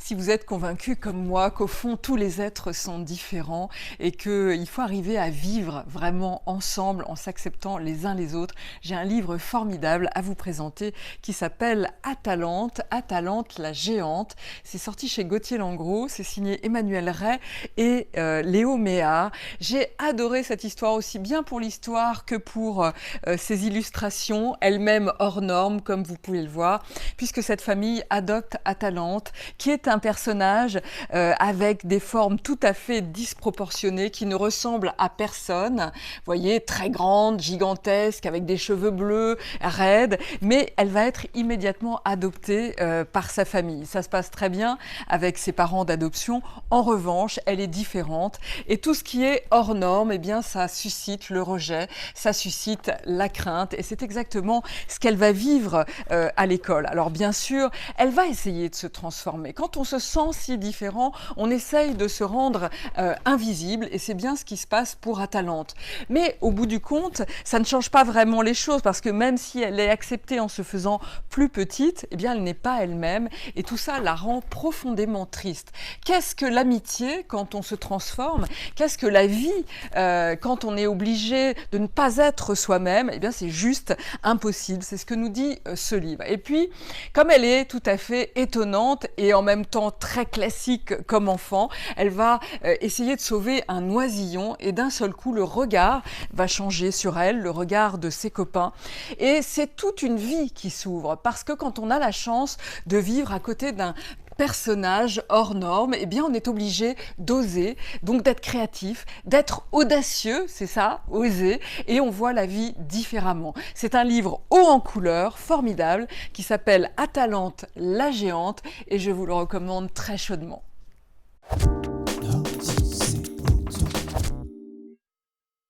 Si vous êtes convaincu comme moi qu'au fond tous les êtres sont différents et qu'il faut arriver à vivre vraiment ensemble en s'acceptant les uns les autres, j'ai un livre formidable à vous présenter qui s'appelle Atalante, Atalante la géante. C'est sorti chez Gauthier Langros, c'est signé Emmanuel Ray et Léo Méa. J'ai adoré cette histoire aussi bien pour l'histoire que pour ses illustrations, elles-mêmes hors normes comme vous pouvez le voir, puisque cette famille adopte Atalante qui est un personnage avec des formes tout à fait disproportionnées qui ne ressemble à personne. Vous voyez, très grande, gigantesque, avec des cheveux bleus, raides, mais elle va être immédiatement adoptée par sa famille. Ça se passe très bien avec ses parents d'adoption. En revanche, elle est différente et tout ce qui est hors norme, eh bien, ça suscite le rejet, ça suscite la crainte et c'est exactement ce qu'elle va vivre à l'école. Alors bien sûr, elle va essayer de se transformer. Quand on se sent si différent, on essaye de se rendre invisible et c'est bien ce qui se passe pour Atalante. Mais au bout du compte, ça ne change pas vraiment les choses parce que même si elle est acceptée en se faisant plus petite, eh bien elle n'est pas elle-même et tout ça la rend profondément triste. Qu'est-ce que l'amitié quand on se transforme? Qu'est-ce que la vie quand on est obligé de ne pas être soi-même? Eh bien c'est juste impossible, c'est ce que nous dit ce livre. Et puis, comme elle est tout à fait étonnante et en même temps très classique comme enfant, elle va essayer de sauver un oisillon et d'un seul coup, le regard va changer sur elle, le regard de ses copains. Et c'est toute une vie qui s'ouvre parce que quand on a la chance de vivre à côté d'un personnage hors norme, eh bien on est obligé d'oser, donc d'être créatif, d'être audacieux, c'est ça, oser, et on voit la vie différemment. C'est un livre haut en couleurs, formidable, qui s'appelle Atalante la géante, et je vous le recommande très chaudement.